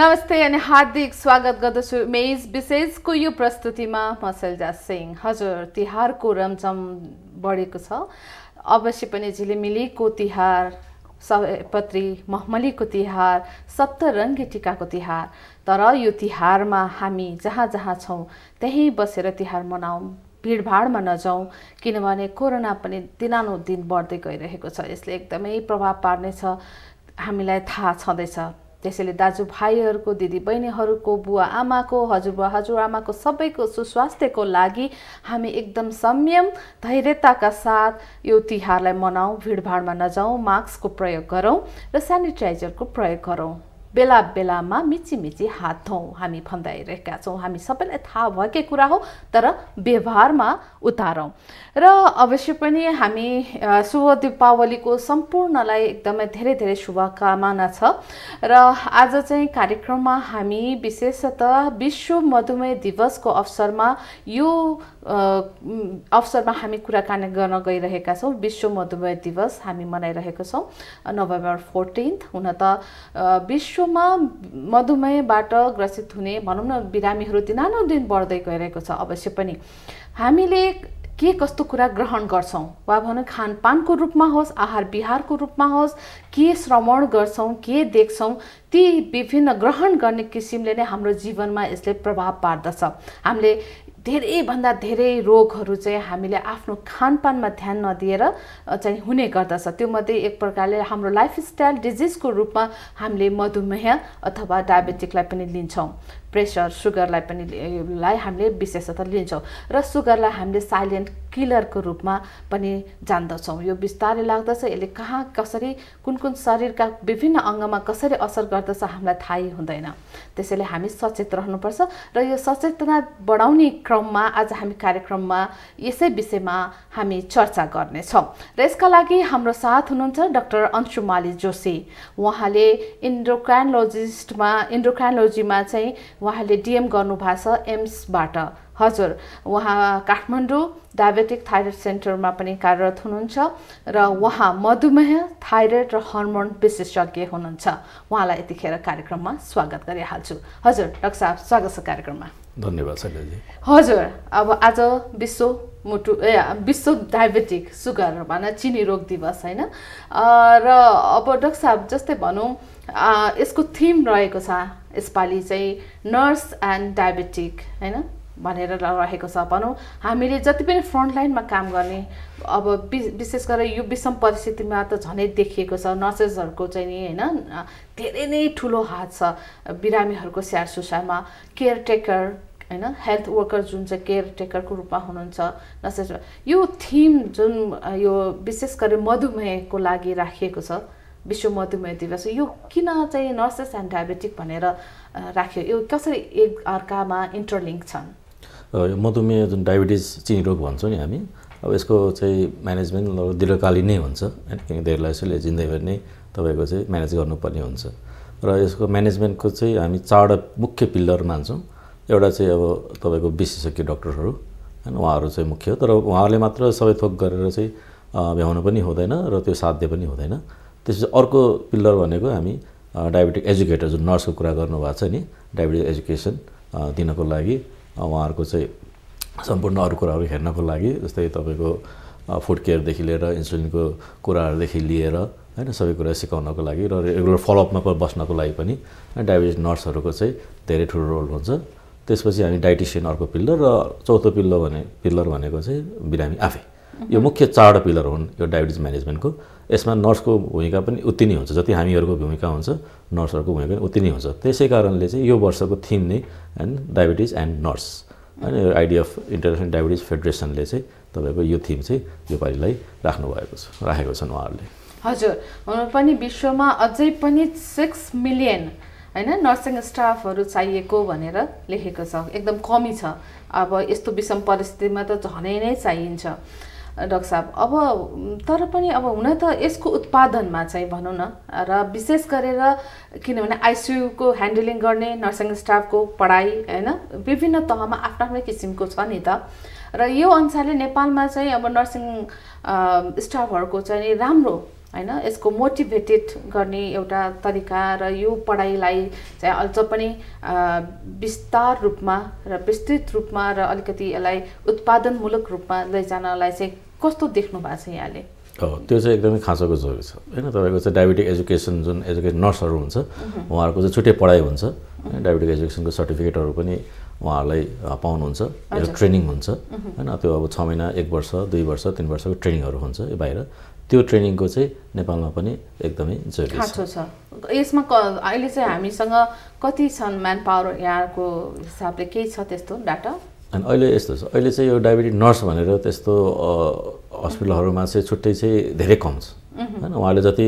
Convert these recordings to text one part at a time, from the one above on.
नमस्ते अनि हार्दिक स्वागत गर्दछु मेज विशेषको यो प्रस्तुतिमा म शैलजा सिंह। हजुर, तिहारको रमझम बढेको छ। अवश्य पनि झिलिमिलीको तिहार, सयपत्री महमलीको तिहार, सप्तरङ्गी टिकाको तिहार। तर यो तिहारमा हामी जहाँ जहाँ छौँ त्यहीँ बसेर तिहार मनाऊँ, भिडभाडमा नजाउँ, किनभने कोरोना पनि दिनानुदिन बढ्दै गइरहेको छ। यसले एकदमै प्रभाव पार्नेछ, हामीलाई थाहा छँदैछ। त्यसैले दाजुभाइहरूको, दिदीबहिनीहरूको, बुवा आमाको, हजुरबुवा हजुरआमाको सबैको सुस्वास्थ्यको लागि हामी एकदम संयम धैर्यताका साथ यो तिहारलाई मनाऊँ, भिडभाडमा नजाउँ, मास्कको प्रयोग गरौँ र सेनिटाइजरको प्रयोग गरौँ। बेला बेलामा मिची हात धौँ हामी भन्दाइरहेका छौँ। हामी सबैलाई थाहा भएकै कुरा हो, तर व्यवहारमा उतारौँ। र अवश्य पनि हामी शुभ दीपावलीको सम्पूर्णलाई एकदमै धेरै धेरै शुभकामना छ। र आज चाहिँ कार्यक्रममा हामी विशेषतः विश्व मधुमेह दिवसको अवसरमा हामी कुराकानी गर्न गइरहेका छौँ। विश्व मधुमेह दिवस हामी मनाइरहेका छौँ नोभेम्बर 14। हुन त विश्वमा मधुमेहबाट ग्रसित हुने भनौँ न बिरामीहरू दिनानुदिन बढ्दै गइरहेको छ। अवश्य पनि हामीले के कस्तो कुरा ग्रहण गर्छौँ, वा भनौँ खानपानको रूपमा होस्, आहार विहारको रूपमा होस्, के श्रवण गर्छौँ, के देख्छौँ, ती विभिन्न ग्रहण गर्ने किसिमले नै हाम्रो जीवनमा यसले प्रभाव पार्दछ। हामीले धेरैभन्दा धेरै रोगहरू चाहिँ हामीले आफ्नो खानपानमा ध्यान नदिएर चाहिँ हुने गर्दछ। त्यो मध्ये एक प्रकारले हाम्रो लाइफस्टाइल डिजिजको रूपमा हामीले मधुमेह अथवा डायबेटिकलाई पनि लिन्छौँ। प्रेसर, सुगरलाई पनि हामीले विशेषतः लिन्छौँ। र सुगरलाई हामीले साइलेन्ट किलरको रूपमा पनि जान्दछौँ। यो बिस्तारै लाग्दछ, यसले कहाँ कसरी कुन कुन शरीरका विभिन्न अङ्गमा कसरी असर गर्दछ हामीलाई थाहै हुँदैन। त्यसैले हामी सचेत रहनुपर्छ। र यो सचेतना बढाउने क्रममा आज हामी कार्यक्रममा यसै विषयमा हामी चर्चा गर्नेछौँ। र यसका लागि हाम्रो साथ हुनुहुन्छ डाक्टर अंशुमाली जोशी। उहाँले इन्डोक्राइनोलोजीमा चाहिँ उहाँले डिएम गर्नुभएको छ एम्सबाट। हजुर, उहाँ काठमाडौँ डायबेटिक थाइरोइड सेन्टरमा पनि कार्यरत हुनुहुन्छ र उहाँ मधुमेह, थाइरोइड र हर्मोन विशेषज्ञ हुनुहुन्छ। उहाँलाई यतिखेर कार्यक्रममा स्वागत गरिहाल्छु। हजुर डाक्टर साहब, स्वागत छ कार्यक्रममा। धन्यवाद शैलजी। हजुर, अब आज विश्व डायबेटिक सुगर भन चिनी रोग दिवस होइन। र अब डाक्टर साहब जस्तै भनौँ यसको थिम रहेको छ यसपालि चाहिँ नर्स एन्ड डायबेटिक होइन भनेर रहेको छ। भनौँ हामीले जति पनि फ्रन्टलाइनमा काम गर्ने, अब विशेष गरेर यो विषम परिस्थितिमा त झनै देखिएको छ। नर्सेसहरूको चाहिँ नि होइन धेरै नै ठुलो हात छ बिरामीहरूको स्याहार सुसारमा। केयरटेकर होइन, हेल्थ वर्कर जुन चाहिँ केयरटेकरको रूपमा हुनुहुन्छ नर्सेस। यो थिम जुन यो विशेष गरी मधुमेहको लागि राखिएको छ विश्व मधुमेह दिवस, यो किन चाहिँ नर्सेस एन्ड डायबेटिक भनेर राख्यो? यो कसरी एक अर्कामा इन्टरलिङ्क छन्? मधुमेह जुन डायबिटिज चिनी रोग भन्छौँ नि हामी, अब यसको चाहिँ म्यानेजमेन्ट दीर्घकालीन नै हुन्छ होइन, किनकि धेरैलाई जिन्दैभरि नै तपाईँको चाहिँ म्यानेज गर्नुपर्ने हुन्छ। र यसको म्यानेजमेन्टको चाहिँ हामी 4 मुख्य पिलर मान्छौँ। एउटा चाहिँ अब तपाईँको विशेषज्ञ डक्टरहरू होइन, उहाँहरू चाहिँ मुख्य हो। तर उहाँहरूले मात्र सबै थोक गरेर चाहिँ भ्याउनु पनि हुँदैन र त्यो साध्य पनि हुँदैन। त्यसपछि अर्को पिलर भनेको हामी डायबेटिक एजुकेटर, जुन नर्सको कुरा गर्नुभएको छ नि, डायबेटिक एजुकेसन दिनको लागि उहाँहरूको चाहिँ सम्पूर्ण अरू कुराहरू हेर्नको लागि, जस्तै तपाईँको फुड केयरदेखि लिएर इन्सुलिनको कुराहरूदेखि लिएर होइन सबै कुरा सिकाउनको लागि र रेगुलर फलोअपमा बस्नको लागि पनि डायबेटिस नर्सहरूको चाहिँ धेरै ठुलो रोल हुन्छ। त्यसपछि हामी डाइटिसियन अर्को पिलर, र चौथो पिलर भनेको चाहिँ बिरामी आफै। यो मुख्य 4 पिलर हुन् यो डायबिटिज म्यानेजमेन्टको। यसमा नर्सको भूमिका पनि उति नै हुन्छ, जति हामीहरूको भूमिका हुन्छ नर्सहरूको भूमिका पनि उति नै हुन्छ। त्यसै कारणले चाहिँ यो वर्षको थिम नै होइन डायबिटिज एन्ड नर्स होइन, आइडिया अफ इन्टरनेसनल डायबिटिज फेडरेसनले चाहिँ तपाईँको यो थिम चाहिँ यो पालिलाई राखेको छन् उहाँहरूले। हजुर, हुन पनि विश्वमा अझै पनि 6 मिलियन होइन नर्सिङ स्टाफहरू चाहिएको भनेर लेखेको छ। एकदम कमी छ। अब यस्तो विषम परिस्थितिमा त झनै नै चाहिन्छ डाक्टर साहब। अब तर पनि अब हुन त यसको उत्पादनमा चाहिँ भनौँ न, र विशेष गरेर किनभने आइसियुको ह्यान्डलिङ गर्ने नर्सिङ स्टाफको पढाइ होइन विभिन्न तहमा आफ्नो आफ्नो किसिमको छ नि त। र यो अनुसारले नेपालमा चाहिँ अब नर्सिङ स्टाफहरूको चाहिँ राम्रो हैन यसको मोटिभेटेड गर्ने एउटा तरिका र यो पढाइलाई चाहिँ अझ पनि विस्तार रूपमा र विस्तृत रूपमा र अलिकति यसलाई उत्पादनमूलक रूपमा लैजानलाई चाहिँ कस्तो देख्नु भएको छ यहाँले? त्यो चाहिँ एकदमै खाँचोको जरुरी छ हैन। तपाईँको चाहिँ डायबेटिक एजुकेसन जुन एजुकेसन नर्सहरू हुन्छ उहाँहरूको चाहिँ छुट्टै पढाइ हुन्छ। डायबेटिक एजुकेसनको सर्टिफिकेटहरू पनि उहाँहरूलाई पाउनुहुन्छ, ट्रेनिङ हुन्छ हैन। त्यो अब 6 महिना 1 वर्ष 2 वर्ष 3 वर्षको ट्रेनिङहरू हुन्छ यो बाहिर। त्यो ट्रेनिङको चाहिँ नेपालमा पनि एकदमै जरुरी छ। यसमा अहिले चाहिँ हामीसँग कति छन् म्यान पावर यहाँको हिसाबले केही छ त्यस्तो डाटा? अनि अहिले यस्तो छ, अहिले चाहिँ यो डायबेटिक नर्स भनेर त्यस्तो हस्पिटलहरूमा चाहिँ छुट्टै चाहिँ धेरै कम छ हैन। उहाँले जति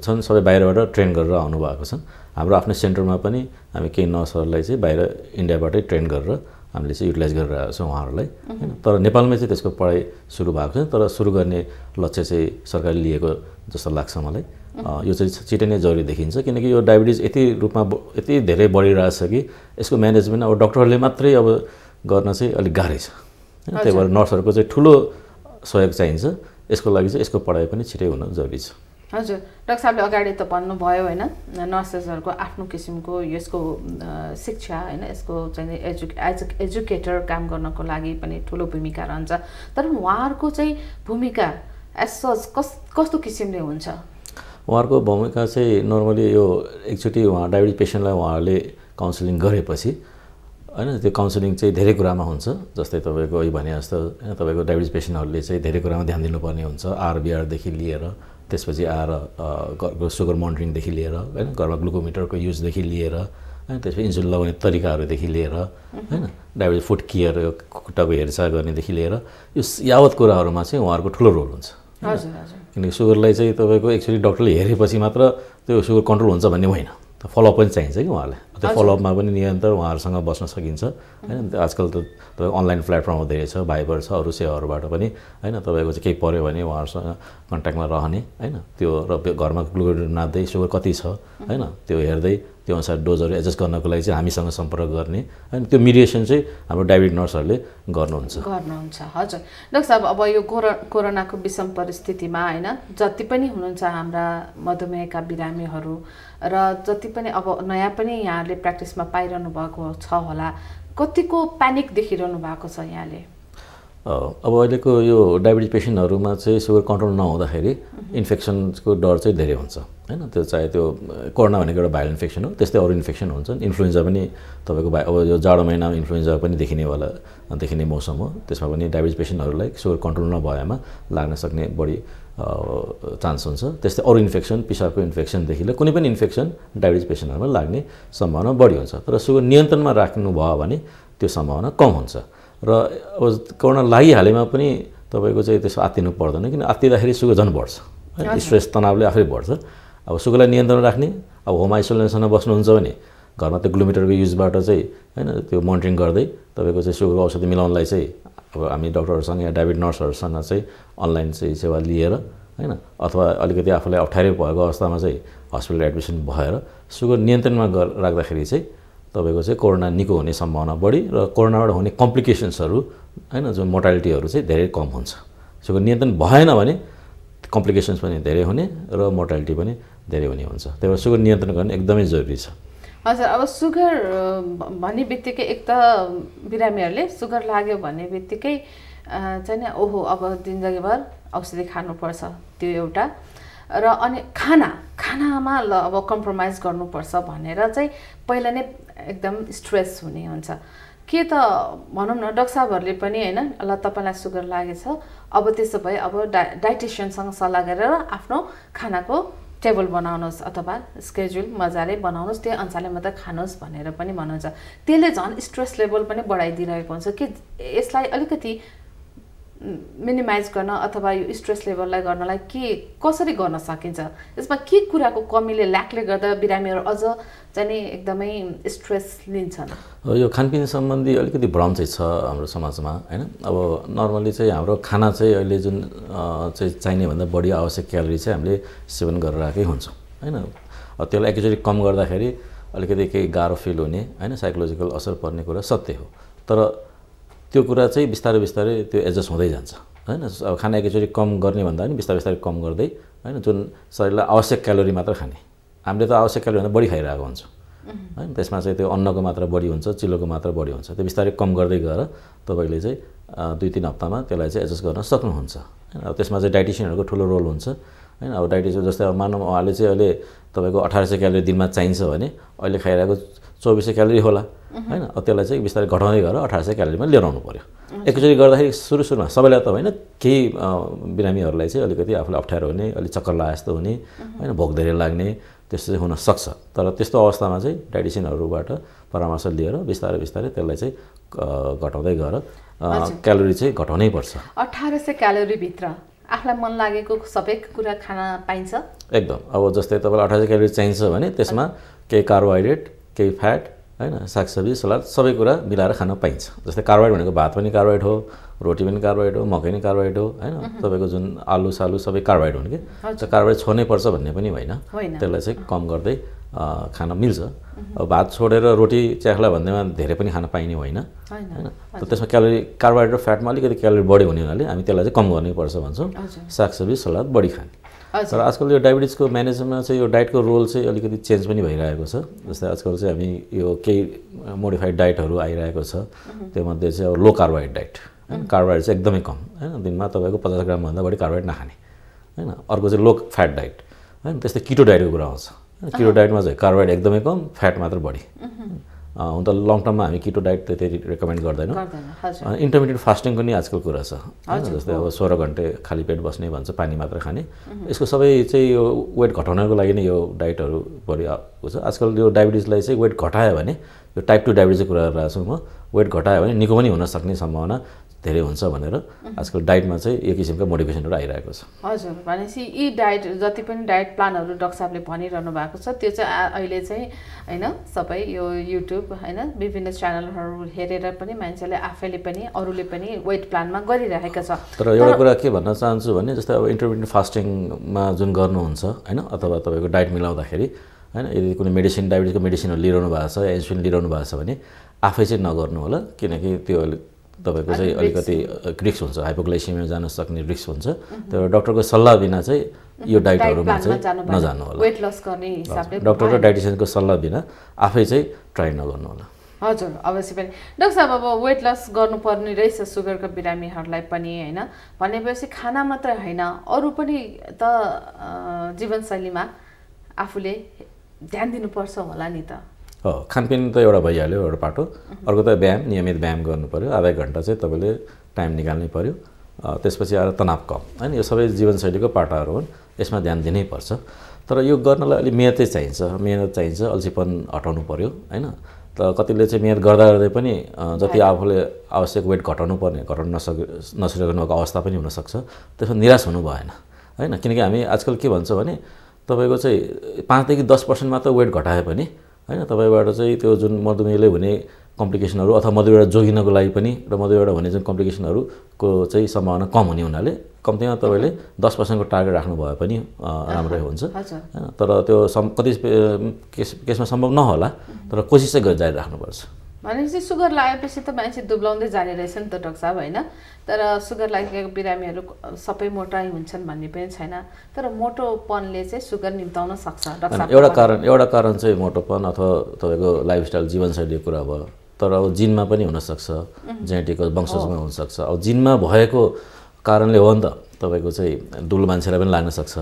छन् सबै बाहिरबाट ट्रेन गरेर आउनुभएको छन्। हाम्रो आफ्नै सेन्टरमा पनि हामी केही नर्सहरूलाई चाहिँ बाहिर इन्डियाबाटै ट्रेन गरेर हामीले चाहिँ युटिलाइज गरिरहेको छौँ उहाँहरूलाई हैन। तर नेपालमै चाहिँ त्यसको पढाइ सुरु भएको छ। तर सुरु गर्ने लक्ष्य चाहिँ सरकारले लिएको जस्तो लाग्छ मलाई। यो चाहिँ छिटै नै जरुरी देखिन्छ, किनकि यो डायबिटिज यति धेरै बढिरहेछ कि यसको म्यानेजमेन्ट अब डक्टरहरूले मात्रै अब गर्न चाहिँ अलिक गाह्रै छ हैन। त्यही भएर नर्सहरूको चाहिँ ठुलो सहयोग चाहिन्छ। यसको लागि चाहिँ यसको पढाइ पनि छिटै हुन जरुरी छ। हजुर, डाक्टर साहबले अगाडि त भन्नुभयो हैन, नर्सेसहरूको आफ्नो किसिमको यसको शिक्षा हैन, यसको चाहिँ एजुकेटर काम गर्नको लागि पनि ठुलो भूमिका रहन्छ। तर उहाँहरूको चाहिँ भूमिका एज सच कस्तो किसिमले हुन्छ? उहाँहरूको भूमिका चाहिँ नर्मली यो एकचोटि उहाँ डायबिटिज पेसेन्टलाई उहाँहरूले काउन्सिलिङ गरेपछि हैन, त्यो काउन्सिलिङ चाहिँ धेरै कुरामा हुन्छ। जस्तै तपाईँको यो भने जस्तो हैन, तपाईँको डायबिटिज पेसेन्टहरूले चाहिँ धेरै कुरामा ध्यान दिनुपर्ने हुन्छ। आरबिआरदेखि लिएर त्यसपछि आएर घरको सुगर मोनिटरिङदेखि लिएर हैन, घरमा ग्लुकोमिटरको युजदेखि लिएर हैन, त्यसपछि इन्सुलिन लगाउने तरिकाहरूदेखि लिएर हैन, डायबिटिज फुड केयर खुट्टाको हेरचाह गर्नेदेखि लिएर यो यावत कुराहरूमा चाहिँ उहाँहरूको ठुलो रोल हुन्छ। किनकि सुगरलाई चाहिँ तपाईँको एक्चुअली डक्टरले हेरेपछि मात्र त्यो सुगर कन्ट्रोल हुन्छ भन्ने होइन, फलोअप पनि चाहिन्छ कि उहाँलाई। त्यो फलोअपमा पनि निरन्तर उहाँहरूसँग बस्न सकिन्छ हैन। आजकल त तपाईँको अनलाइन प्लेटफर्महरू धेरै छ, भाइबर छ, अरू सेवाहरूबाट पनि हैन। तपाईँको चाहिँ केही पऱ्यो भने उहाँहरूसँग कन्ट्याक्टमा रहने हैन, त्यो र घरमा ग्लुकोमिटर नाप्दै सुगर कति छ हैन, त्यो हेर्दै त्यो अनुसार डोजहरू एडजस्ट गर्नको लागि चाहिँ हामीसँग सम्पर्क गर्ने हैन। त्यो मिडिएसन चाहिँ हाम्रो डायबिटिक नर्सहरूले गर्नुहुन्छ। हजुर डाक्टर साहब, अब यो कोरोनाको विषम परिस्थितिमा हैन, जति पनि हुनुहुन्छ हाम्रा मधुमेहका बिरामीहरू र जति पनि अब नयाँ पनि यहाँले प्र्याक्टिसमा पाइरहनु भएको छ होला, कतिको प्यानिक देखिरहनु भएको छ यहाँले? अब अहिलेको यो डायबिटिज पेसेन्टहरूमा चाहिँ सुगर कन्ट्रोल नहुँदाखेरि इन्फेक्सनको डर चाहिँ धेरै हुन्छ हैन। त्यो चाहे त्यो कोरोना भनेको एउटा भाइरल इन्फेक्सन हो, त्यस्तै अरू इन्फेक्सन हुन्छ। इन्फ्लुएन्जा पनि तपाईँको अब यो जाडो महिनामा इन्फ्लुएन्जा पनि देखिने मौसम हो। त्यसमा पनि डायबिटिज पेसेन्टहरूलाई सुगर कन्ट्रोल नभएमा लाग्न सक्ने बढी चान्स हुन्छ। त्यस्तै अरू इन्फेक्सन, पिसाबको इन्फेक्सनदेखि लिएर कुनै पनि इन्फेक्सन डायबिटिज पेसेन्टहरूमा लाग्ने सम्भावना बढी हुन्छ। तर सुगर नियन्त्रणमा राख्नुभयो भने त्यो सम्भावना कम हुन्छ। र अब कोरोना लागिहालेमा पनि तपाईँको चाहिँ त्यसो आत्तिनु पर्दैन, किन आत्तिँदाखेरि सुगर झन् बढ्छ हैन। स्ट्रेस तनावले आफै बढ्छ। अब सुगरलाई नियन्त्रण राख्ने, अब होम आइसोलेसनमा बस्नुहुन्छ भने घरमा त्यो ग्लुकोमिटरको युजबाट चाहिँ हैन, त्यो मोनिटरिङ गर्दै तपाईँको चाहिँ सुगरको औषधि मिलाउनलाई चाहिँ अब हामी डक्टरहरूसँग या डायबिटिक नर्सहरूसँग चाहिँ अनलाइन चाहिँ सेवा लिएर हैन, अथवा अलिकति आफूलाई अप्ठ्यारो भएको अवस्थामा चाहिँ हस्पिटल एडमिसन भएर सुगर नियन्त्रणमा राख्दाखेरि चाहिँ तपाईँको चाहिँ कोरोना निको हुने सम्भावना बढी र कोरोनाबाट हुने कम्प्लिकेसन्सहरू हैन, जुन मोर्टालिटीहरू चाहिँ धेरै कम हुन्छ। सुगर नियन्त्रण भएन भने कम्प्लिकेसन्स पनि धेरै हुने र मोर्टालिटी पनि धेरै हुने हुन्छ। त्यही भएर सुगर नियन्त्रण गर्ने एकदमै जरुरी छ। हजुर, अब सुगर भन्ने बित्तिकै एक त बिरामीहरूले सुगर लाग्यो भन्ने बित्तिकै चाहिँ नि ओहो अब जिन्दगीभर औषधि खानुपर्छ त्यो एउटा, र अनि खानामा ल अब कम्प्रोमाइज गर्नुपर्छ भनेर चाहिँ पहिला नै एकदम स्ट्रेस हुने हुन्छ। के त भनौँ न डाक्टर साहबहरूले पनि हैन, ल तपाईँलाई सुगर लागेछ, अब त्यसो भए अब डाइटिसियनसँग सल्लाह गरेर आफ्नो खानाको टेबल बनाउनुहोस् अथवा स्केड्युल मजाले बनाउनुहोस्, त्यही अनुसारले मात्रै खानुहोस् भनेर पनि भन्नुहुन्छ। त्यसले झन् स्ट्रेस लेभल पनि बढाइदिरहेको हुन्छ कि यसलाई अलिकति मिनिमाइज गर्न अथवा यो स्ट्रेस लेभललाई गर्नलाई कसरी गर्न सकिन्छ? यसमा के कुराको कमीले ल्याकले गर्दा बिरामीहरू अझ चाहिँ नि एकदमै स्ट्रेस लिन्छन्? यो खानपिन सम्बन्धी अलिकति भ्रम चाहिँ छ हाम्रो समाजमा हैन। अब नर्मली चाहिँ हाम्रो खाना चाहिँ अहिले जुन चाहिँ चाहिने भन्दा बढी आवश्यक क्यालोरी चाहिँ हामीले सेवन गरिरहेकै हुन्छौँ हैन। त्यसलाई एकचोटि कम गर्दाखेरि अलिकति केही गाह्रो फिल हुने हैन, साइकोलोजिकल असर पर्ने कुरा सत्य हो। तर त्यो कुरा चाहिँ बिस्तारै त्यो एडजस्ट हुँदै जान्छ हैन खाना एकैचोटि कम गर्ने भन्दा पनि बिस्तारै बिस्तारै कम गर्दै हैन जुन शरीरलाई आवश्यक क्यालोरी मात्र खाने हामीले त आवश्यक क्यालोरी भन्दा बढी खाइरहेको हुन्छौँ हैन त्यसमा चाहिँ त्यो अन्नको मात्रा बढी हुन्छ चिलोको मात्रा बढी हुन्छ त्यो बिस्तारै कम गर्दै गएर तपाईँले चाहिँ 2-3 हप्तामा त्यसलाई चाहिँ एडजस्ट गर्न सक्नुहुन्छ हैन अब त्यसमा चाहिँ डाइटिसियनहरूको ठुलो रोल हुन्छ हैन अब डाइटिसियन जस्तै अब मानौँ उहाँले चाहिँ अहिले तपाईँको 1800 क्यालोरी दिनमा चाहिन्छ भने अहिले खाइरहेको 2400 क्यालोरी होला हैन अब त्यसलाई चाहिँ बिस्तारै घटाउँदै गएर 1800 क्यालोरीमा लिएर आउनु पर्यो एकैचोटि गर्दाखेरि सुरुमा सबैलाई त होइन केही बिरामीहरूलाई चाहिँ अलिकति आफूलाई अप्ठ्यारो हुने अलिक चक्कर लागे जस्तो हुने हैन भोक धेरै लाग्ने त्यस्तो चाहिँ हुनसक्छ तर त्यस्तो अवस्थामा चाहिँ डाइटिसियनहरूबाट परामर्श लिएर बिस्तारै बिस्तारै त्यसलाई चाहिँ घटाउँदै गएर क्यालोरी चाहिँ घटाउनै पर्छ 1800 क्यालोरीभित्र आफूलाई मन लागेको सबै कुरा खान पाइन्छ एकदम अब जस्तै तपाईँलाई 1800 क्यालोरी चाहिन्छ भने त्यसमा केही कार्बोहाइड्रेट केही फ्याट हैन सागसब्जी सलाद सबै कुरा मिलाएर खान पाइन्छ जस्तै कार्बोहाइड्रेट भनेको भात पनि कार्बोहाइड्रेट हो रोटी पनि कार्बोहाइड्रेट हो मकै पनि कार्बोहाइड्रेट हो हैन तपाईँको जुन आलु सालु सबै कार्बोहाइड्रेट हुन् कि त्यो कार्बोहाइड्रेट छोड्नै पर्छ भन्ने पनि होइन त्यसलाई चाहिँ कम गर्दै खान मिल्छ अब भात छोडेर रोटी च्याख्ला भन्दैमा धेरै पनि खान पाइने होइन हैन त्यसमा क्यालोरी कार्बोहाइड्रेट र फ्याटमा अलिकति क्यालोरी बढी हुने हुनाले हामी त्यसलाई चाहिँ कम गर्नै पर्छ भन्छौँ सागसब्जी सलाद बढी खाने तर आजकल यो डायबिटिजको म्यानेजमेन्टमा चाहिँ यो डाइटको रोल चाहिँ अलिकति चेन्ज पनि भइरहेको छ जस्तै आजकल चाहिँ हामी यो केही मोडिफाइड डाइटहरू आइरहेको छ त्योमध्ये चाहिँ अब लो कार्बोहाइड्रेट डाइट हैन कार्बोहाइड्रेट चाहिँ एकदमै कम हैन दिनमा तपाईँको 50 ग्रामभन्दा बढी कार्बोहाइड्रेट नखाने हैन अर्को चाहिँ लो फ्याट डाइट हैन त्यस्तै किटो डाइटको कुरा आउँछ किटो डाइटमा चाहिँ कार्बोहाइड्रेट एकदमै कम फ्याट मात्र बढी हुन त लङ टर्ममा हामी किटो डाइट त्यति रेकमेन्ड गर्दैनौँ इन्टरमिडिएट फास्टिङको नि आजकल कुरा छ हैन जस्तै अब 16 घन्टे खाली पेट बस्ने भन्छ पानी मात्र खाने यसको सबै चाहिँ यो वेट घटाउनको लागि नै यो डाइटहरू बढी छ आजकल यो डायबिटिजलाई चाहिँ वेट घटायो भने यो टाइप 2 डायबिटिजको कुरा गरिरहेको छु म वेट घटायो भने निको पनि हुन सक्ने सम्भावना धेरै हुन्छ भनेर आजकल डाइटमा चाहिँ एक किसिमको मोडिफिकेसनहरू आइरहेको छ हजुर भनेपछि यी डाइट जति पनि डाइट प्लानहरू डाक्टर साहबले भनिरहनु भएको छ त्यो चाहिँ अहिले चाहिँ हैन सबै यो युट्युब हैन विभिन्न च्यानलहरू हेरेर पनि मान्छेले आफैले पनि अरूले पनि वेट प्लानमा गरिरहेका छ तर एउटा कुरा के भन्न चाहन्छु भने जस्तै अब इन्टरमिडिएट फास्टिङमा जुन गर्नुहुन्छ हैन अथवा तपाईँको डाइट मिलाउँदाखेरि हैन यदि कुनै मेडिसिन डायबिटिजको मेडिसिनहरू लिइरहनु भएको छ या इन्सुलिन लिइरहनु भएको छ भने आफै चाहिँ नगर्नु होला किनकि त्यो तपाईँको चाहिँ अलिकति रिस्क हुन्छ हाइपोग्लाइसेमिया जान सक्ने रिस्क हुन्छ तर डक्टरको सल्लाह बिना चाहिँ यो डाइटहरूमा चाहिँ नजानु होला वेट लस गर्ने हिसाबले डक्टर र डाइटिसियनको सल्लाह बिना आफै चाहिँ ट्राई नगर्नु होला हजुर अवश्य पनि डाक्टर साहब अब वेट लस गर्नुपर्ने रहेछ सुगरको बिरामीहरूलाई पनि हैन भनेपछि खाना मात्रै होइन अरू पनि त जीवनशैलीमा आफूले ध्यान दिनुपर्छ होला नि त खानपिन त एउटा भइहाल्यो एउटा पाटो अर्को त व्यायाम नियमित व्यायाम गर्नु पऱ्यो आधा घन्टा चाहिँ तपाईँले टाइम निकाल्नै पऱ्यो त्यसपछि आएर तनाव कम हैन यो सबै जीवनशैलीको पाटाहरू हुन् यसमा ध्यान दिनै पर्छ तर यो गर्नलाई अलिक मेहनत चाहिन्छ अल्छीपन हटाउनु पऱ्यो हैन त कतिले चाहिँ मेहनत गर्दा गर्दै पनि जति आफूले आवश्यक वेट घटाउनु नसकिरहेको अवस्था पनि हुनसक्छ त्यसमा निराश हुनु भएन हैन किनकि हामी आजकल के भन्छ भने तपाईँको चाहिँ 5 देखि 10% मात्र वेट घटाए पनि हैन तपाईँबाट चाहिँ त्यो जुन मधुमेहले हुने कम्प्लिकेसनहरू अथवा मधुमेह जोगिनको लागि पनि र मधुमेह हुने जुन कम्प्लिकेसनहरूको चाहिँ सम्भावना कम हुने हुनाले कम्तीमा तपाईँले 10% को टार्गेट राख्नु भए पनि राम्रै हुन्छ हैन तर त्यो कति केसमा सम्भव नहोला तर कोसिस चाहिँ जारी राख्नुपर्छ भनेपछि सुगर लागेपछि त मान्छे दुब्लाउँदै जाने रहेछ नि त डाक्टर साहब हैन तर सुगर लागेको बिरामीहरू सबै मोटाइ हुन्छन् भन्ने पनि छैन तर मोटोपनले चाहिँ सुगर निम्ताउन सक्छ डाक्टर साहब एउटा कारण चाहिँ मोटोपन अथवा तपाईँको लाइफस्टाइल जीवनशैलीको कुरा भयो तर अब जिनमा पनि हुनसक्छ जेनेटिक वंशजमा हुनसक्छ अब जिनमा भएको कारणले हो नि त तपाईँको चाहिँ दुल मान्छेलाई पनि लाग्न सक्छ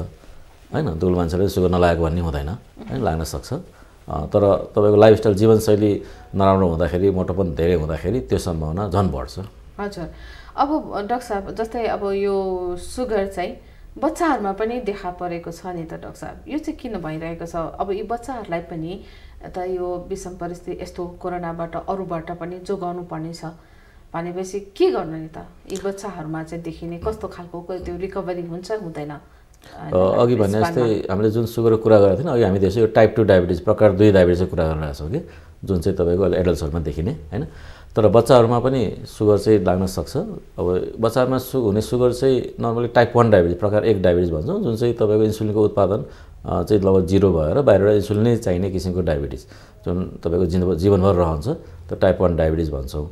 हैन दुल मान्छेलाई सुगर नलागेको भन्ने हुँदैन हैन लाग्न सक्छ तर तपाईँको लाइफस्टाइल जीवनशैली नराम्रो हुँदाखेरि मोटोपन धेरै हुँदाखेरि त्यो सम्भावना झन् बढ्छ हजुर अब डाक्टर साहब जस्तै अब यो सुगर चाहिँ बच्चाहरूमा पनि देखा परेको छ नि त डाक्टर साहब यो चाहिँ किन भइरहेको छ अब यी बच्चाहरूलाई पनि त यो विषम परिस्थिति यस्तो कोरोनाबाट अरूबाट पनि जोगाउनु पर्ने छ भनेपछि के गर्नु नि त यी बच्चाहरूमा चाहिँ देखिने कस्तो खालको त्यो रिकभरी हुन्छ हुँदैन अघि भने जस्तै हामीले जुन सुगरको कुरा गरेको थियौँ अघि हामी त्यसै यो टाइप 2 डायबिटिज प्रकार 2 डायबिटिजको कुरा गरिरहेको छौँ कि जुन चाहिँ तपाईँको अहिले एडल्ट्सहरूमा देखिने हैन तर बच्चाहरूमा पनि सुगर चाहिँ लाग्न सक्छ अब बच्चाहरूमा हुने सुगर चाहिँ नर्मली टाइप 1 डायबिटिज प्रकार 1 डायबिटिज भन्छौँ जुन चाहिँ तपाईँको इन्सुलिनको उत्पादन चाहिँ लगभग 0 भएर बाहिरबाट इन्सुलिन नै चाहिने किसिमको डायबिटिज जुन तपाईँको जीवनभर रहन्छ त टाइप 1 डायबिटिज भन्छौँ।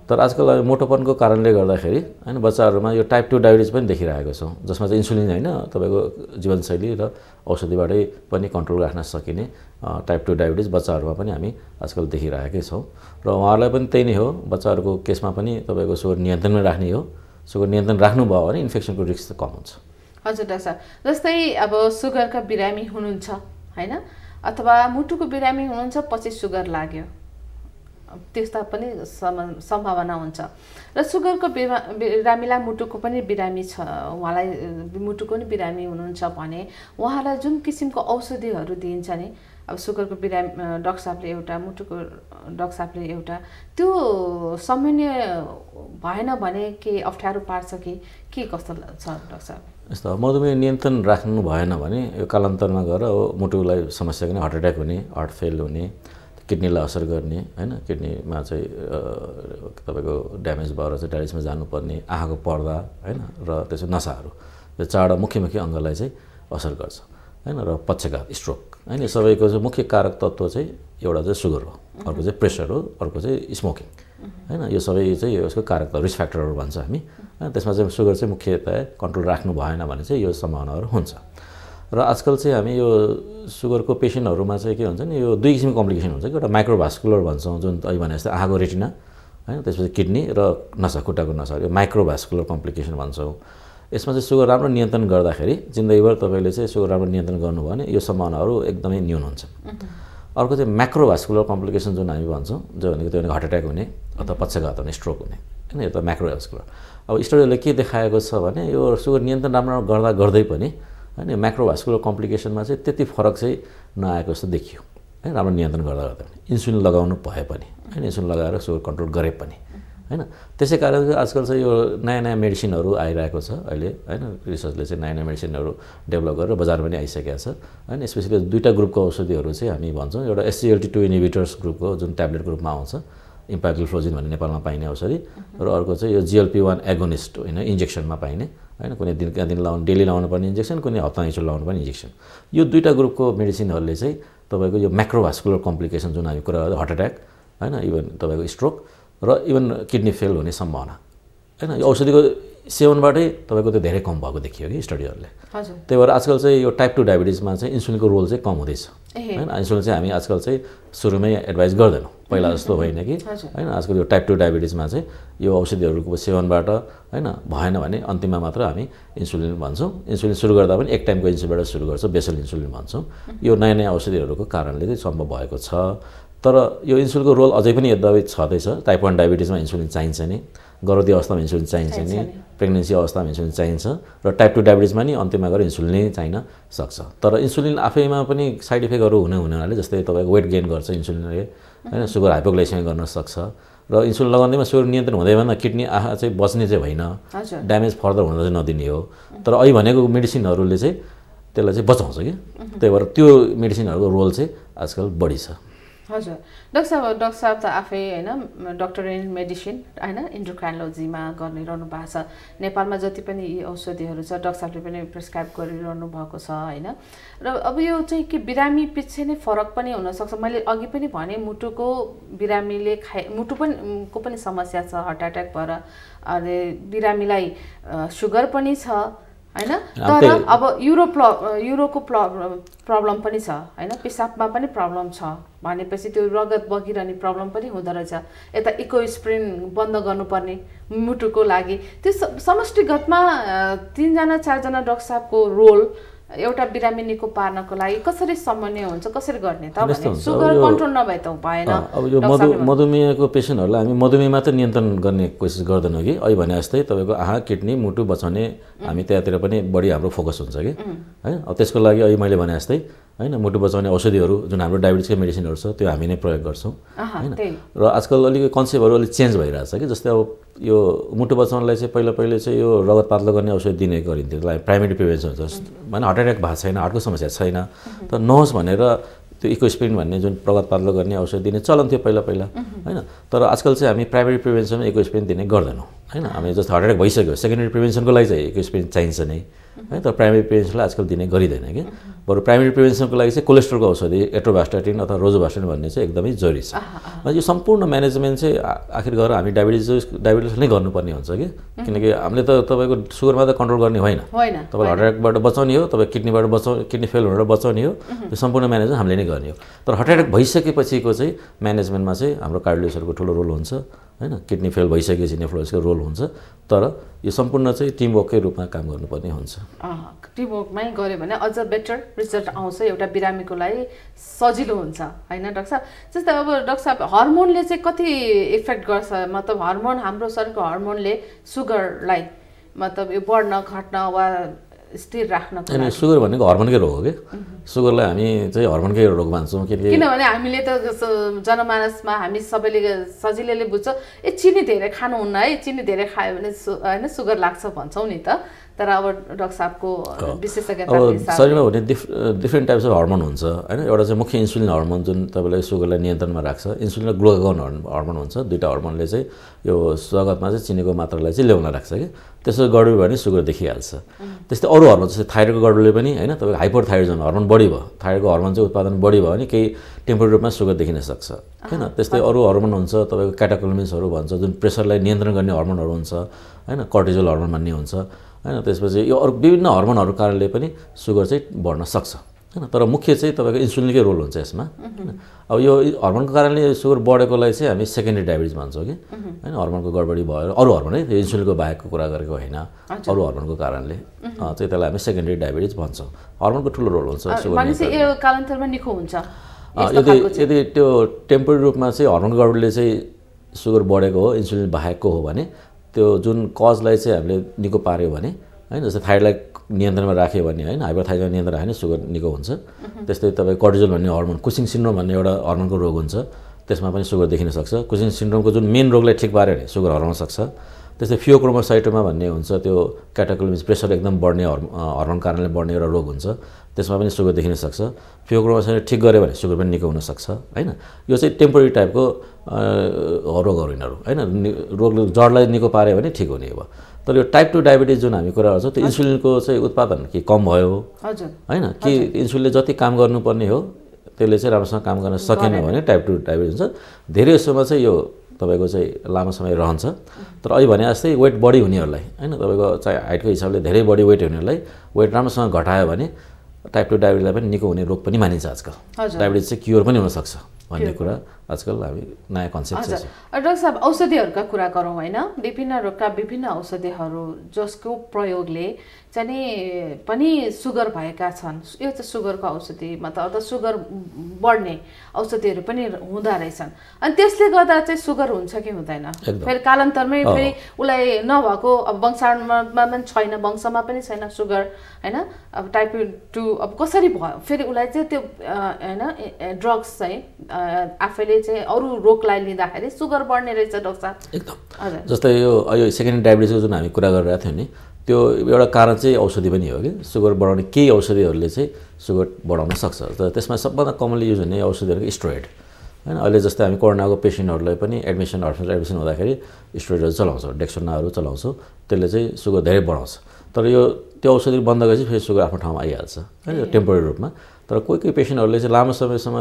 तर आजकल अब मोटोपनको कारणले गर्दाखेरि हैन बच्चाहरूमा यो टाइप 2 डायबिटिज पनि देखिरहेको छौँ, जसमा चाहिँ इन्सुलिन हैन तपाईँको जीवनशैली र औषधिबाटै पनि कन्ट्रोल राख्न सकिने टाइप 2 डायबिटिज बच्चाहरूमा पनि हामी आजकल देखिरहेकै छौँ। र उहाँहरूलाई पनि त्यही नै हो, बच्चाहरूको केसमा पनि तपाईँको सुगर नियन्त्रणमा राख्ने हो। सुगर नियन्त्रण राख्नुभयो भने इन्फेक्सनको रिस्क कम हुन्छ। हजुर डाक्टर साहब, जस्तै अब सुगरका बिरामी हुनुहुन्छ हैन, अथवा मुटुको बिरामी हुनुहुन्छ, पछि सुगर लाग्यो, त्यस्ता पनि सम्भावना हुन्छ। र सुगरको बिरामीलाई मुटुको पनि बिरामी छ, उहाँलाई मुटुको पनि बिरामी हुनुहुन्छ भने उहाँलाई जुन किसिमको औषधिहरू दिइन्छ नि, अब सुगरको बिरामी डाक्टर साहबले एउटा, मुटुको डाक्टर साहबले एउटा, त्यो सामान्य भएन भने के अप्ठ्यारो पार्छ कि के कस्तो छ डाक्टर साहब? यस्तो मधुमेह नियन्त्रण राख्नु भएन भने यो कालान्तरमा गएर मुटुलाई समस्या गर्ने, हार्ट एट्याक हुने, हार्ट फेल हुने, किडनीलाई असर गर्ने हैन, किडनीमा चाहिँ तपाईँको ड्यामेज भएर चाहिँ डायलिसिसमा जानुपर्ने, आँखाको पर्दा हैन, र त्यसो नसाहरू, यो चारवटा मुख्य अङ्गलाई चाहिँ असर गर्छ हैन, र पक्षघात, स्ट्रोक हैन, सबैको चाहिँ मुख्य कारक तत्त्व चाहिँ एउटा चाहिँ सुगर हो, अर्को चाहिँ प्रेसर हो, अर्को चाहिँ स्मोकिङ हैन, यो सबै चाहिँ यसको कारक रिस्क फ्याक्टरहरू भन्छ हामी। त्यसमा चाहिँ सुगर चाहिँ मुख्यतया कन्ट्रोल राख्नु भएन भने चाहिँ यो सम्भावनाहरू हुन्छ। र आजकल चाहिँ हामी यो सुगरको पेसेन्टहरूमा चाहिँ के हुन्छ नि, यो दुई किसिमको कम्प्लिकेसन हुन्छ कि, एउटा माइक्रोभास्कुलर भन्छौँ जुन अहिले भने जस्तै आँखाको रेटिना हैन, त्यसपछि किडनी र नसा, खुट्टाको नसा, यो माइक्रोभास्कुलर कम्प्लिकेसन भन्छौँ। यसमा चाहिँ सुगर राम्रो नियन्त्रण गर्दाखेरि जिन्दगीभर तपाईँले चाहिँ सुगर राम्रो नियन्त्रण गर्नुभयो भने यो सम्भावनाहरू एकदमै न्यून हुन्छ। अर्को चाहिँ म्याक्रोभास्कुलर कम्प्लिकेसन जुन हामी भन्छौँ, जो भनेको त्यो हार्ट एट्याक हुने अथवा पक्षघात हुने, स्ट्रोक हुने हैन, यो त म्याक्रोभास्कुलर। अब स्टडीले के देखाएको छ भने यो सुगर नियन्त्रण राम्रो गर्दै पनि हैन म्याक्रोभास्कुलर कम्प्लिकेसनमा चाहिँ त्यति फरक चाहिँ नआएको जस्तो देखियो हैन, राम्रो नियन्त्रण गर्दा पनि इन्सुलिन लगाउनु भए पनि हैन, इन्सुलिन लगाएर सुगर कन्ट्रोल गरे पनि हैन। त्यसै कारण चाहिँ आजकल चाहिँ यो नयाँ मेडिसिनहरू आइरहेको छ अहिले हैन, रिसर्चले चाहिँ नयाँ मेडिसिनहरू डेभलप गरेर बजारमा पनि आइसकेको छ हैन। स्पेसली दुईवटा ग्रुपको औषधिहरू चाहिँ हामी भन्छौँ, एउटा SGLT2 इन्हिबिटर्स ग्रुपको जुन ट्याब्लेटको रूपमा आउँछ, इम्पाग्लिफ्लोजिन भन्ने नेपालमा पाइने औषधि, र अर्को चाहिँ यो GLP-1 एगोनिस्ट हैन, इन्जेक्सनमा पाइने हैन, कुनै दिन लाउनु, डेली लाउनु पर्ने इन्जेक्सन, कुनै हप्ता एकचोटि लाउनु पर्ने इन्जेक्सन। यो दुईवटा ग्रुपको मेडिसिनहरूले चाहिँ तपाईँको यो म्याक्रोभास्कुलर कम्प्लिकेसन जुन हामी कुरा गर्दा हार्ट एट्याक हैन, इभन तपाईँको स्ट्रोक र इभन किडनी फेल हुने सम्भावना हैन, यो औषधिको सेवनबाटै तपाईँको त्यो धेरै कम भएको देखियो कि स्टडीहरूले। त्यही भएर आजकल चाहिँ यो टाइप 2 डायबिटिजमा चाहिँ इन्सुलिनको रोल चाहिँ कम हुँदैछ हैन। इन्सुलिन चाहिँ हामी आजकल चाहिँ सुरुमै एडभाइस गर्दैनौँ, पहिला जस्तो होइन कि हैन। आजकल यो टाइप 2 डायबिटिजमा चाहिँ यो औषधिहरूको सेवनबाट हैन भएन भने अन्तिममा मात्र हामी इन्सुलिन भन्छौँ। इन्सुलिन सुरु गर्दा पनि एक टाइमको इन्सुलिनबाट सुरु गर्छौँ, बेसल इन्सुलिन भन्छौँ। यो नयाँ औषधिहरूको कारणले चाहिँ सम्भव भएको छ। तर यो इन्सुलिनको रोल अझै पनि यद्यपि छँदैछ। टाइप 1 डायबिटिजमा इन्सुलिन चाहिन्छ नि, गर्भवती अवस्थामा इन्सुलिन चाहिन्छ नि, प्रेग्नेन्सी अवस्थामा इन्सुलिन चाहिन्छ, र टाइप 2 डायबिटिजमा नि अन्तिममा गएर इन्सुलिन नै चाहिन सक्छ। तर इन्सुलिन आफैमा पनि साइड इफेक्टहरू हुनाले, जस्तै तपाईँको वेट गेन गर्छ इन्सुलिनले हैन, सुगर हाइपोग्लाइसेमिया गर्न सक्छ, र इन्सुलिन लगाउँदैमा सुगर नियन्त्रण हुँदैन, किडनी आँखा चाहिँ बच्ने चाहिँ होइन, ड्यामेज फर्दर हुन चाहिँ नदिने हो। तर अहिले भनेको मेडिसिनहरूले चाहिँ त्यसलाई चाहिँ बचाउँछ कि, त्यही भएर त्यो मेडिसिनहरूको रोल चाहिँ आजकल बढी छ। हजुर डाक्टर साहब त आफै हैन डक्टरेट इन मेडिसिन हैन, इन्डोक्राइनोलोजीमा गरिरहनु भएको छ। नेपालमा जति पनि यी औषधिहरू छ डाक्टर साहबले पनि प्रिस्क्राइब गरिरहनु भएको छ हैन। र अब यो चाहिँ के बिरामी पछि नै फरक पनि हुनसक्छ। मैले अघि पनि भने मुटुको बिरामीले मुटुको पनि समस्या छ, हार्ट एट्याक भएर, अनि बिरामीलाई सुगर पनि छ हैन। तर अब युरोको प्रब्लम पनि छ हैन, पेसाबमा पनि प्रब्लम छ भनेपछि त्यो रगत बगिरहने प्रब्लम पनि हुँदो रहेछ। यता इकोस्प्रिन बन्द गर्नुपर्ने मुटुको लागि, त्यो समष्टिगतमा 3जना 4जना डाक्टर साहबको रोल एउटा बिरामी निको पार्नको लागि कसरी समन्वय हुन्छ, कसरी गर्ने त भने सुगर कन्ट्रोल नभए त भएन। अब यो मधुमेहको पेसेन्टहरूलाई हामी मधुमेह मात्र नियन्त्रण गर्ने कोसिस गर्दैनौँ कि, अहिले भने जस्तै तपाईँको आँखा, किडनी, मुटु बचाउने हामी त्यहाँतिर पनि बढी हाम्रो फोकस हुन्छ कि हैन। अब त्यसको लागि अहिले मैले भने जस्तै हैन मुटु बचाउने औषधिहरू जुन हाम्रो डायबिटिजको मेडिसिनहरू छ त्यो हामी नै प्रयोग गर्छौँ हैन। र आजकल अलिक कन्सेप्टहरू अलिक चेन्ज भइरहेछ कि, जस्तै अब यो मुटु बचाउनलाई चाहिँ पहिले चाहिँ यो रगत पातलो गर्ने औषधि दिने गरिन्थ्यो, त्यसलाई प्राइमेरी प्रिभेन्सन हुन्छ। माने हार्ट एट्याक भएको छैन, हार्टको समस्या छैन, तर नहोस् भनेर त्यो इकोस्प्रिन भन्ने जुन रगत पातलो गर्ने औषधि दिने चलन थियो पहिला हैन। तर आजकल चाहिँ हामी प्राइमेरी प्रिभेन्सनमा इकोस्प्रिन दिने गर्दैनौँ हैन। हामी जस्तो हार्ट एट्याक भइसक्यो, सेकेन्डरी प्रिभेन्सनको लागि चाहिँ इकोस्प्रिन चाहिन्छ नै है तर प्राइमेरी प्रिभेन्सनलाई आजकल दिने गरिँदैन कि बरु प्राइमेरी प्रिभेन्सनको लागि चाहिँ कोलेस्ट्रोलको औषधि एट्रोभास्टाटिन अथवा रोजोभास्टाटिन भन्ने चाहिँ एकदमै जरुरी छ यो सम्पूर्ण म्यानेजमेन्ट चाहिँ आखिर गएर हामी डायबिटिज नै गर्नुपर्ने हुन्छ कि किनकि हामीले त तपाईँको सुगरमा त कन्ट्रोल गर्ने होइन तपाईँलाई हार्ट एट्याकबाट बचाउने हो तपाईँ किडनी फेल हुनेबाट बचाउने हो त्यो सम्पूर्ण म्यानेजमेन्ट हामीले नै गर्ने हो तर हार्ट एट्याक भइसकेपछिको चाहिँ म्यानेजमेन्टमा चाहिँ हाम्रो कार्डियोलोजिस्टहरूको ठुलो रोल हुन्छ हैन किडनी फेल भइसकेपछि नेफ्रोलोजिस्टको रोल हुन्छ तर यो सम्पूर्ण चाहिँ टिमवर्ककै रूपमा काम गर्नुपर्ने हुन्छ टिमवर्कमै गऱ्यो भने अझ बेटर रिजल्ट आउँछ एउटा बिरामीको लागि सजिलो हुन्छ हैन डाक्टर साहब जस्तै अब डाक्टर साहब हर्मोनले चाहिँ कति इफेक्ट गर्छ मतलब हर्मोन हाम्रो शरीरको हर्मोनले सुगरलाई मतलब यो बढ्न घट्न वा स्थिर राख्नको लागि सुगर भनेको हर्मोनकै रोग हो कि सुगरलाई हामी चाहिँ हर्मोनकै रोग मान्छौँ किनभने हामीले त जनमानसमा हामी सबैले सजिलैले बुझ्छ चिनी धेरै खानुहुन्न है चिनी धेरै खायो भने हैन सुगर लाग्छ भन्छौँ नि त तर अब डाक्टर साहबको विशेषज्ञता शरीरमा हुने डिफ्रेन्ट टाइप्स अफ हर्मोन हुन्छ हैन एउटा चाहिँ मुख्य इन्सुलिन हर्मोन जुन तपाईँलाई सुगरलाई नियन्त्रणमा राख्छ इन्सुलिन र ग्लुकागोन हर्मोन हुन्छ दुईटा हर्मोनले चाहिँ यो स्वागतमा चाहिँ चिनीको मात्रालाई चाहिँ ल्याउन राख्छ कि त्यसो गड्यो भने सुगर देखिहाल्छ त्यस्तै अरू हर्मोन जस्तै थाइरोइडको गडबडले पनि हैन तपाईँको हाइपरथाइरोइडिजम हर्मोन बढी भयो थाइरोइडको हर्मोन चाहिँ उत्पादन बढी भयो भने केही टेम्पोररी रूपमा सुगर देखिन सक्छ हैन त्यस्तै अरू हर्मोन हुन्छ तपाईँको क्याटाकोलमिन्सहरू भन्छ जुन प्रेसरलाई नियन्त्रण गर्ने हर्मोनहरू हुन्छ हैन कर्टिजोल हर्मोन भन्ने हुन्छ हैन त्यसपछि यो अरू विभिन्न हर्मोनहरू कारणले पनि सुगर चाहिँ बढ्न सक्छ हैन तर मुख्य चाहिँ तपाईँको इन्सुलिनकै रोल हुन्छ यसमा अब यो हर्मोनको कारणले सुगर बढेकोलाई चाहिँ हामी सेकेन्डरी डायबिटिज भन्छौँ कि हैन हर्मोनको गडबडी भयो अरू हर्मोन है यो इन्सुलिनको बाहेकको कुरा गरेको होइन अरू हर्मोनको कारणले चाहिँ त्यसलाई हामी सेकेन्डरी डायबिटिज भन्छौँ हर्मोनको ठुलो रोल हुन्छ सुगर कालान्तरमा निको हुन्छ यदि त्यो टेम्पोररी रूपमा चाहिँ हर्मोनको गडबडीले चाहिँ सुगर बढेको हो इन्सुलिन बाहेकको हो भने त्यो जुन कजलाई चाहिँ हामीले निको पार्यो भने हैन जस्तै थाइरोइडलाई नियन्त्रणमा राख्यो भने हैन हाइपरथाइरोइडमा नियन्त्रण राख्यो भने सुगर निको हुन्छ त्यस्तै तपाईँ कर्टिजोल भन्ने हर्मोन कुसिङ सिन्ड्रोम भन्ने एउटा हर्मोनको रोग हुन्छ त्यसमा पनि सुगर देखिन सक्छ कुसिङ सिन्ड्रोमको जुन मेन रोगलाई ठिक पार्यो भने सुगर हराउन सक्छ त्यस्तै फियोक्रोमोसाइटोमा भन्ने हुन्छ त्यो क्याटाकोलमिन्स प्रेसर एकदम बढ्ने हर्मोन कारणले बढ्ने एउटा रोग हुन्छ त्यसमा पनि सुगर देखिन सक्छ फियोक्रोमोसाइट ठिक गऱ्यो भने सुगर पनि निको हुन सक्छ हैन यो चाहिँ टेम्पोररी टाइपको रोगहरू यिनीहरू हैन रोगले जडलाई निको पार्यो भने ठिक हुने हो तर यो टाइप 2 डायबिटिज जुन हामी कुरा गर्छौँ त्यो इन्सुलिनको चाहिँ उत्पादन के कम भयो हैन कि इन्सुलिनले जति काम गर्नुपर्ने हो त्यसले चाहिँ राम्रोसँग काम गर्न सकेन भने टाइप 2 डायबिटिज हुन्छ धेरै जसोमा चाहिँ यो तपाईँको चाहिँ लामो समय रहन्छ तर अहिले भने जस्तै वेट बढी हुनेहरूलाई हैन तपाईँको चाहिँ हाइटको हिसाबले धेरै बढी वेट हुनेहरूलाई वेट राम्रोसँग घटायो भने टाइप 2 डायबिटिजलाई पनि निको हुने रोग पनि मानिन्छ आजकल डायबिटिज चाहिँ क्योर पनि हुनसक्छ भन्ने कुरा आजकल हामी नयाँ कन्सेप्ट छ डाक्टर साहब औषधिहरूका कुरा गरौँ होइन विभिन्न रोगका विभिन्न औषधिहरू जसको प्रयोगले चाहिँ पनि सुगर भएका छन् यो चाहिँ सुगरको औषधि मतलब अथवा सुगर बढ्ने औषधिहरू पनि हुँदो रहेछन् अनि त्यसले गर्दा चाहिँ सुगर हुन्छ कि हुँदैन फेरि कालान्तरमै फेरि उसलाई नभएको अब वंशाणुमा पनि छैन वंशमा पनि छैन सुगर हैन अब टाइप 2 अब कसरी भयो फेरि उसलाई चाहिँ त्यो हैन ड्रग्स चाहिँ आफैले चाहिँ अरू रोगलाई लिँदाखेरि सुगर बढ्ने रहेछ डाक्टर साहब एकदम जस्तै यो सेकेन्डरी डायबिटिजको जुन हामी कुरा गरिरहेको थियौँ नि त्यो एउटा कारण चाहिँ औषधि पनि हो कि सुगर बढाउने केही औषधिहरूले चाहिँ सुगर बढाउन सक्छ तर त्यसमा सबभन्दा कमनली युज हुने औषधिहरू स्टेरोइड हैन अहिले जस्तै हामी कोरोनाको पेसेन्टहरूलाई पनि एडमिसन हुँदाखेरि स्टेरोइडहरू चलाउँछौँ डेक्सोनाहरू चलाउँछौँ त्यसले चाहिँ सुगर धेरै बढाउँछ तर यो त्यो औषधि बन्द गरेपछि फेरि सुगर आफ्नो ठाउँमा आइहाल्छ हैन टेम्पोररी रूपमा तर कोही पेसेन्टहरूले चाहिँ लामो समयसम्म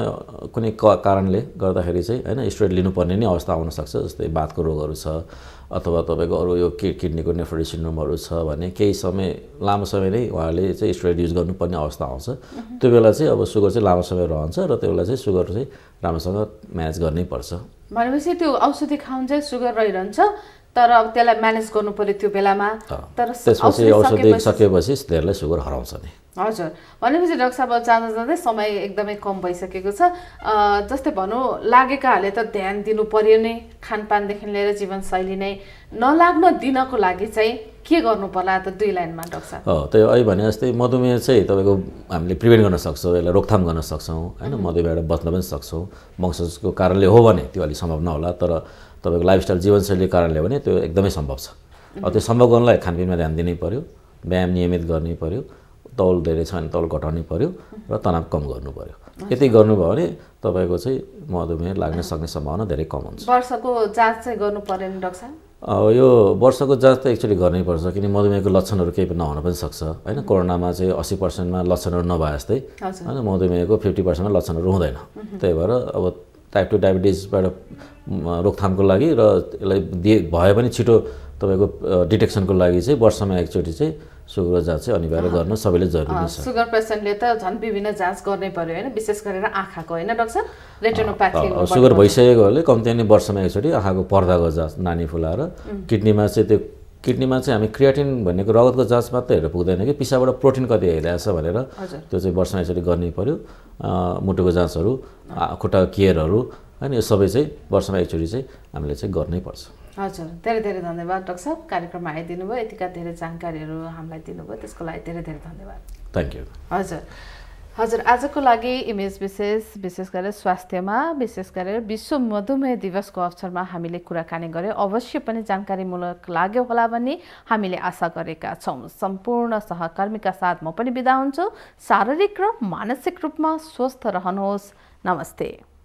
कुनै कारणले गर्दाखेरि चाहिँ हैन स्टेरोइड लिनुपर्ने नै अवस्था आउन सक्छ जस्तै बातको रोगहरू छ अथवा तपाईँको अरू यो किडनीको नेफ्रोटिक सिन्ड्रोमहरू छ भने केही समय लामो समय नै उहाँहरूले चाहिँ स्टेरोइड युज गर्नुपर्ने अवस्था आउँछ त्यो बेला चाहिँ अब सुगर चाहिँ लामो समय रहन्छ र त्यो बेला चाहिँ सुगर चाहिँ राम्रोसँग म्यानेज गर्नै पर्छ भनेपछि त्यो औषधि खाउन चाहिँ सुगर रहिरहन्छ तर अब त्यसलाई म्यानेज गर्नु पर्यो त्यो बेलामा तर त्यसपछि औषधि सकेपछि धेरैलाई सुगर हराउँछ नि हजुर भनेपछि डाक्टर साहब जाँदा जाँदै समय एकदमै कम भइसकेको छ जस्तै भनौँ लागेकाहरूले त ध्यान दिनु पर्यो नै खानपानदेखि लिएर जीवनशैली नै नलाग्न दिनको लागि चाहिँ के गर्नु पर्ला त 2 लाइनमा डाक्टर साहब त्यो अहिले भने जस्तै मधुमेह चाहिँ तपाईँको हामीले प्रिभेन्ट गर्न सक्छौँ यसलाई रोकथाम गर्न सक्छौँ हैन मधुमेहबाट बच्न पनि सक्छौँ वंशजको कारणले हो भने त्यो अलिक सम्भव नहोला तर तपाईँको लाइफस्टाइल जीवनशैलीको कारणले भने त्यो एकदमै सम्भव छ त्यो सम्भव गर्नलाई खानपिनमा ध्यान दिनै पर्यो व्यायाम नियमित गर्नै पर्यो तौल धेरै छ भने तौल घटाउनै पर्यो र तनाव कम गर्नु पर्यो यति गर्नुभयो भने तपाईँको चाहिँ मधुमेह लाग्न सक्ने सम्भावना धेरै कम हुन्छ वर्षको जाँच चाहिँ गर्नु पर्यो नि डाक्टर साहब यो वर्षको जाँच त एक्चुअली गर्नैपर्छ, किन मधुमेहको लक्षणहरू केही पनि नहुन पनि सक्छ होइन। कोरोनामा चाहिँ 80%मा लक्षणहरू नभए जस्तै होइन, मधुमेहको 50%मा लक्षणहरू हुँदैन। त्यही भएर अब टाइप 2 डायबिटिजबाट रोकथामको लागि र यसलाई भए पनि छिटो तपाईँको डिटेक्सनको लागि चाहिँ वर्षमा एकचोटि चाहिँ सुगर जाँच चाहिँ अनिवार्य गर्न सबैले जरुरी छ। सुगर पेसेन्टले त झन् विभिन्न जाँच गर्नै पर्यो होइन, विशेष गरेर आँखाको होइन डाक्टर, रेटिनोप्याथी सुगर भइसकेकोले कम्ती नै वर्षमा एकचोटि आँखाको पर्दाको जाँच नानी फुलाएर, किडनीमा चाहिँ हामी क्रियाटिन भनेको रगतको जाँच मात्रै हेरेर पुग्दैन कि पिसाबाट प्रोटिन कति हेरिरहेछ भनेर त्यो चाहिँ वर्षमा एकचोटि गर्नै पर्यो। मुटुको जाँचहरू, खुट्टाको केयरहरू होइन, यो सबै चाहिँ वर्षमा एकचोटि चाहिँ हामीले चाहिँ गर्नै पर्छ। हजुर, धेरै धेरै धन्यवाद डाक्टर साहब, कार्यक्रममा आइदिनु भयो, यतिका धेरै जानकारीहरू हामीलाई दिनुभयो, त्यसको लागि धेरै धेरै धन्यवाद। Thank you. हजुर, आजको लागि इमेज विशेष गरेर स्वास्थ्यमा, विशेष गरेर विश्व मधुमेह दिवसको अवसरमा हामीले कुराकानी गऱ्यौँ। अवश्य पनि जानकारीमूलक लाग्यो होला भन्ने हामीले आशा गरेका छौँ। सम्पूर्ण सहकर्मीका साथ म पनि बिदा हुन्छु। शारीरिक र मानसिक रूपमा स्वस्थ रहनुहोस्। नमस्ते।